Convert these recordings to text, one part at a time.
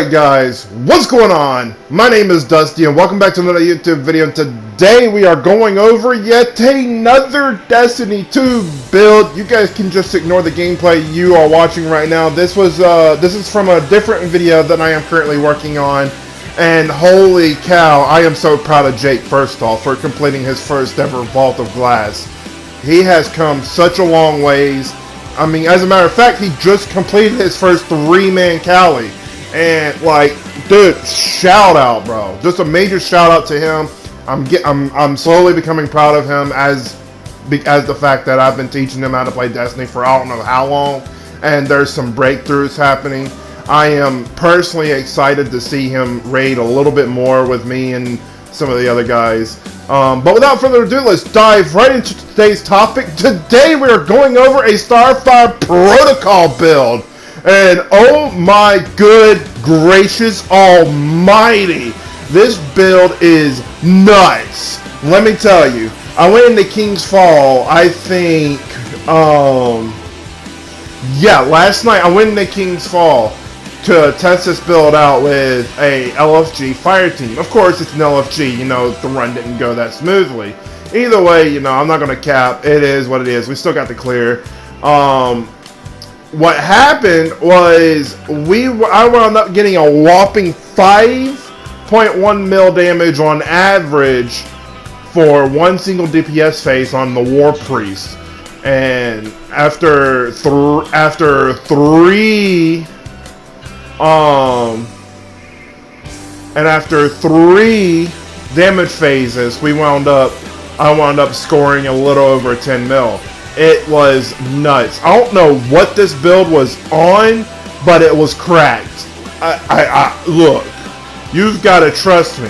Alright guys, what's going on? My name is Dusty and welcome back to another YouTube video, and today we are going over yet another Destiny 2 build. You guys can just ignore the gameplay you are watching right now. This is from a different video that I am currently working on, and holy cow, I am so proud of Jake first off for completing his first ever Vault of Glass. He has come such a long ways. I mean, as a matter of fact, he just completed his first 3-man Cali. And like, dude, shout out, bro! Just a major shout out to him. I'm slowly becoming proud of him as the fact that I've been teaching him how to play Destiny for I don't know how long, and there's some breakthroughs happening. I am personally excited to see him raid a little bit more with me and some of the other guys. But without further ado, let's dive right into today's topic. Today we are going over a Starfire Protocol build. And oh my good gracious almighty, this build is nuts. Let me tell you, I went into King's Fall, I think, yeah, last night I went into King's Fall to test this build out with a LFG fire team. Of course, it's an LFG, you know, the run didn't go that smoothly. Either way, you know, I'm not going to cap, it is what it is. We still got the clear. What happened was I wound up getting a whopping 5.1 mil damage on average for one single DPS phase on the War Priest, and after three damage phases, I wound up scoring a little over 10 mil. It was nuts. I don't know what this build was on, but it was cracked. Look, you've got to trust me.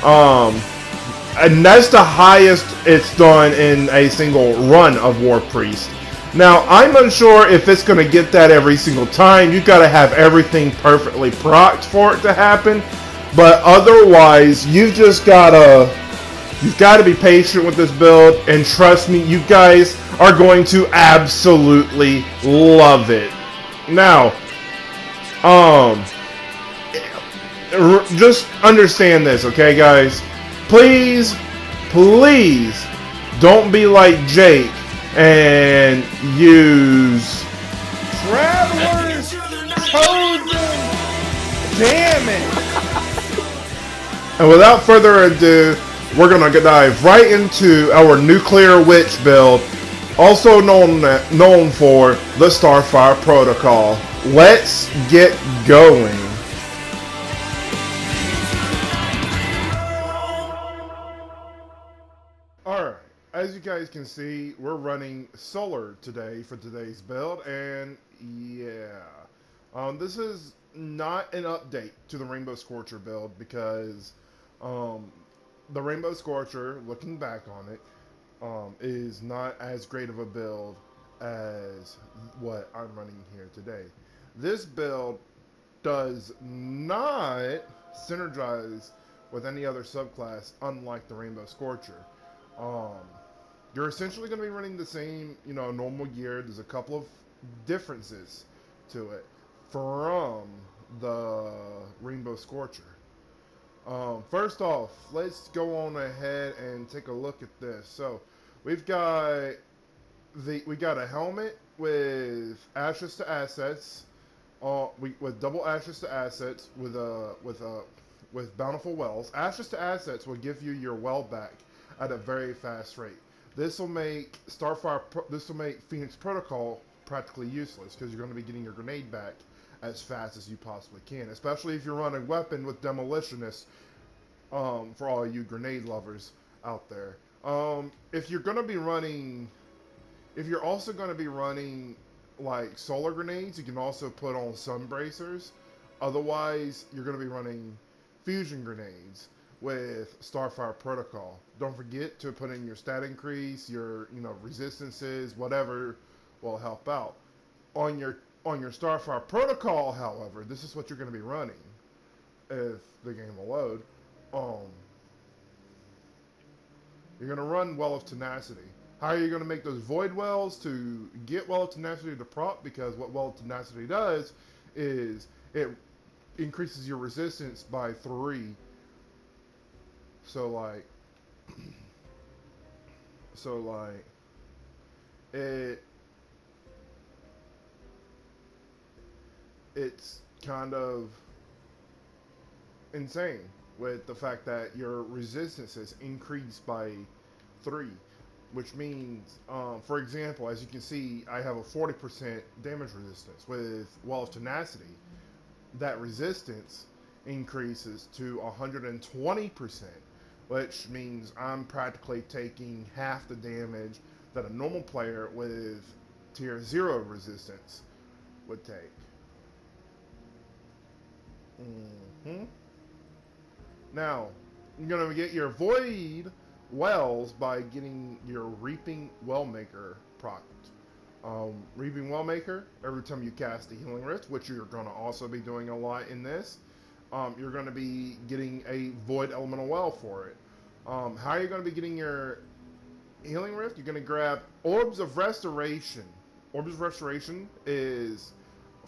And that's the highest it's done in a single run of War Priest. Now, I'm unsure if it's going to get that every single time. You've got to have everything perfectly procced for it to happen. But otherwise, you've got to be patient with this build, and trust me, you guys are going to absolutely love it. Now, just understand this, okay, guys? Please don't be like Jake and use Traveler's Chosen. Damn it! And without further ado, we're gonna dive right into our Nuclear Witch build, also known for the Starfire Protocol. Let's get going. Alright, as you guys can see, we're running Solar today for today's build, and yeah, this is not an update to the Rainbow Scorcher build because the Rainbow Scorcher, looking back on it, is not as great of a build as what I'm running here today. This build does not synergize with any other subclass, unlike the Rainbow Scorcher. You're essentially going to be running the same, you know, normal gear. There's a couple of differences to it from the Rainbow Scorcher. First off, let's go on ahead and take a look at this. So we got a helmet with ashes to assets, with double ashes to assets with bountiful wells. Ashes to assets will give you your well back at a very fast rate. This will make Phoenix Protocol practically useless because you're going to be getting your grenade back as fast as you possibly can, especially if you're running a weapon with Demolitionist, for all you grenade lovers out there. If you're also going to be running like solar grenades, you can also put on sun bracers. Otherwise, you're going to be running fusion grenades with Starfire Protocol. Don't forget to put in your stat increase, your resistances, whatever will help out. On your Starfire Protocol, however, this is what you're going to be running if the game will load. You're going to run Well of Tenacity. How are you going to make those Void Wells to get Well of Tenacity to prop? Because what Well of Tenacity does is it increases your resistance by 3. So like, so like, it it's kind of insane with the fact that your resistance is increased by 3, which means, for example, as you can see, I have a 40% damage resistance. With Wall of Tenacity, that resistance increases to 120%, which means I'm practically taking half the damage that a normal player with tier 0 resistance would take. Now, you're going to get your Void Wells by getting your Reaping Wellmaker procced. Reaping Wellmaker, every time you cast a Healing Rift, which you're going to also be doing a lot in this, you're going to be getting a Void Elemental Well for it. How are you going to be getting your Healing Rift? You're going to grab Orbs of Restoration. Orbs of Restoration is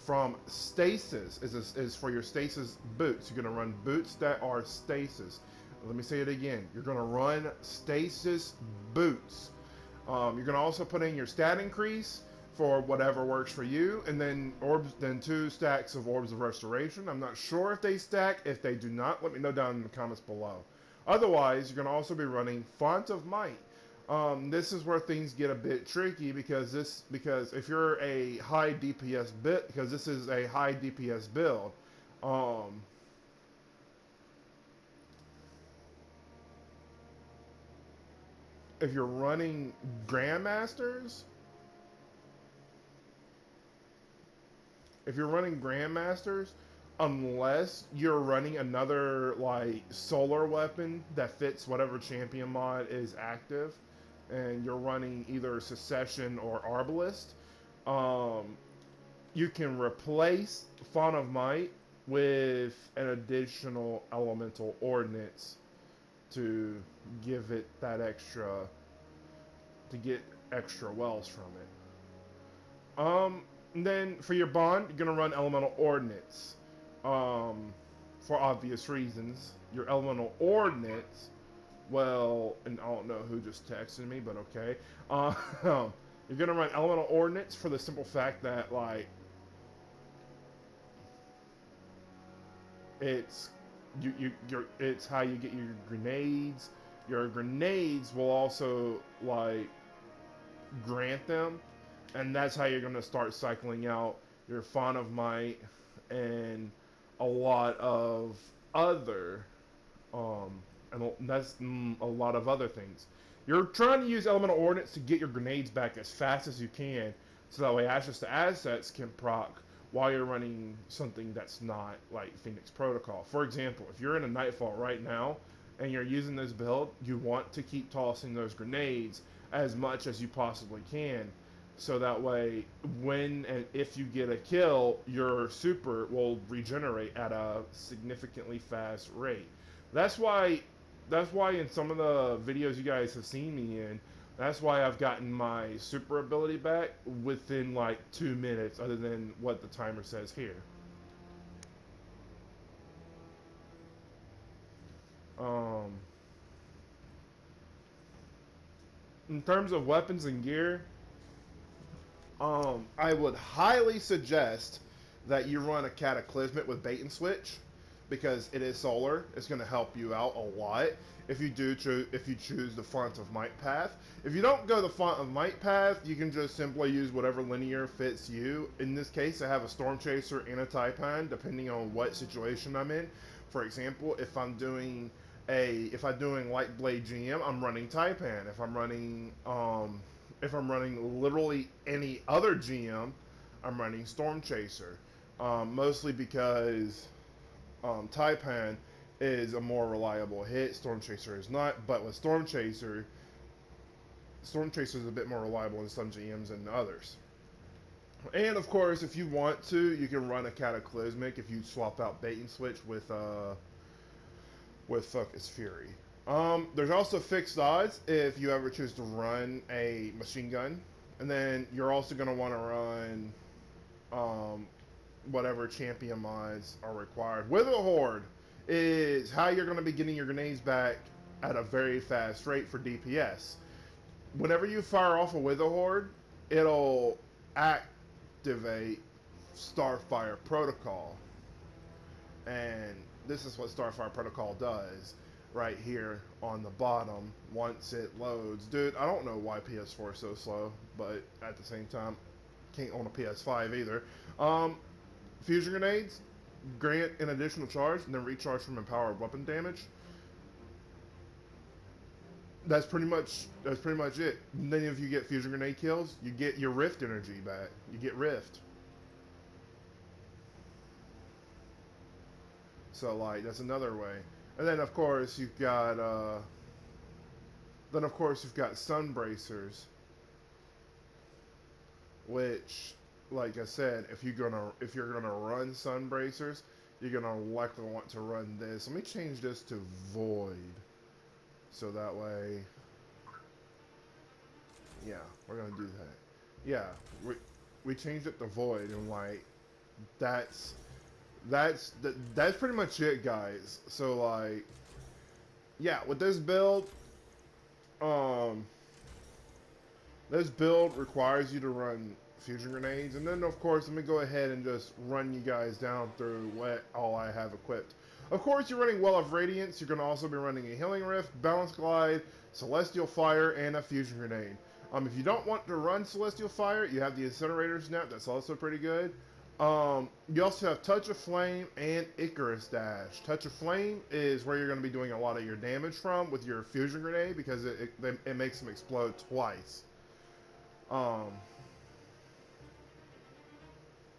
from Stasis, is for your Stasis boots. You're going to run boots that are Stasis. Let me say it again. You're going to run Stasis boots. You're going to also put in your stat increase for whatever works for you, and then then 2 stacks of Orbs of Restoration. I'm not sure if they stack. If they do not, let me know down in the comments below. Otherwise, you're going to also be running Font of Might. This is where things get a bit tricky because if you're a high DPS bit, because this is a high DPS build, if you're running Grandmasters, unless you're running another like solar weapon that fits whatever champion mod is active, and you're running either Secession or Arbalist, you can replace Font of Might with an additional elemental ordnance to give it that extra, to get extra wells from it. And then for your bond, you're gonna run elemental ordnance. For obvious reasons, your elemental ordnance. Well, and I don't know who just texted me, but okay. You're gonna run elemental ordnance for the simple fact that like it's it's how you get your grenades. Your grenades will also like grant them, and that's how you're gonna start cycling out your Font of Might and a lot of other and that's a lot of other things. You're trying to use elemental ordnance to get your grenades back as fast as you can, so that way access to assets can proc while you're running something that's not like Phoenix Protocol. For example, if you're in a Nightfall right now and you're using this build, you want to keep tossing those grenades as much as you possibly can, so that way when and if you get a kill, your super will regenerate at a significantly fast rate. That's why in some of the videos you guys have seen me in, that's why I've gotten my super ability back within like 2 minutes, other than what the timer says here. In terms of weapons and gear, I would highly suggest that you run a Cataclysmic with bait and switch, because it is solar. It's going to help you out a lot if you choose the Font of Might path. If you don't go the Font of Might path, you can just simply use whatever linear fits you. In this case, I have a Storm Chaser and a Taipan, depending on what situation I'm in. For example, if I'm doing Light Blade GM, I'm running Taipan. If I'm running literally any other GM, I'm running Storm Chaser. Mostly because Taipan is a more reliable hit. Storm Chaser is not, but with Storm Chaser is a bit more reliable in some GMs than others. And of course, if you want to, you can run a Cataclysmic if you swap out bait and switch with Focus Fury. There's also fixed odds if you ever choose to run a machine gun, and then you're also going to want to run whatever champion mods are required. Wither Horde is how you're going to be getting your grenades back at a very fast rate for DPS. Whenever you fire off a Wither Horde, it'll activate Starfire Protocol. And this is what Starfire Protocol does right here on the bottom once it loads. Dude, I don't know why PS4 is so slow, but at the same time, can't own a PS5 either. Fusion grenades grant an additional charge and then recharge from empowered weapon damage. That's pretty much it. And then if you get fusion grenade kills, you get your rift energy back. You get rift. So like that's another way. And then of course you've got sun bracers, which, like I said, if you're gonna run sun bracers, you're gonna likely want to run this. Let me change this to void, so that way, yeah, we're gonna do that. Yeah, we changed it to void, and like that's pretty much it, guys. So like, yeah, with this build, this build requires you to run fusion grenades, and then of course let me go ahead and just run you guys down through what all I have equipped. Of course, you're running Well of Radiance. You're going to also be running a Healing Rift, Balance Glide, Celestial Fire, and a Fusion Grenade. If you don't want to run Celestial Fire, you have the Incinerator Snap. That's also pretty good. You also have Touch of Flame and Icarus Dash. Touch of Flame is where you're going to be doing a lot of your damage from with your Fusion Grenade, because it makes them explode twice.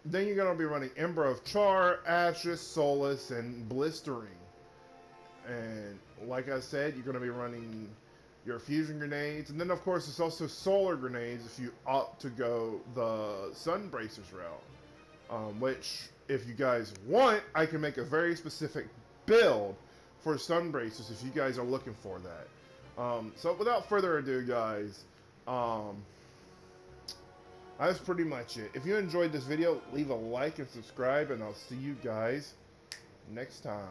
Then you're going to be running Ember of Char, Ashes, Solace, and Blistering. And like I said, you're going to be running your fusion grenades. And then, of course, there's also solar grenades if you opt to go the Sun Bracers route. Which, if you guys want, I can make a very specific build for Sun Bracers if you guys are looking for that. So without further ado, guys, that's pretty much it. If you enjoyed this video, leave a like and subscribe, and I'll see you guys next time.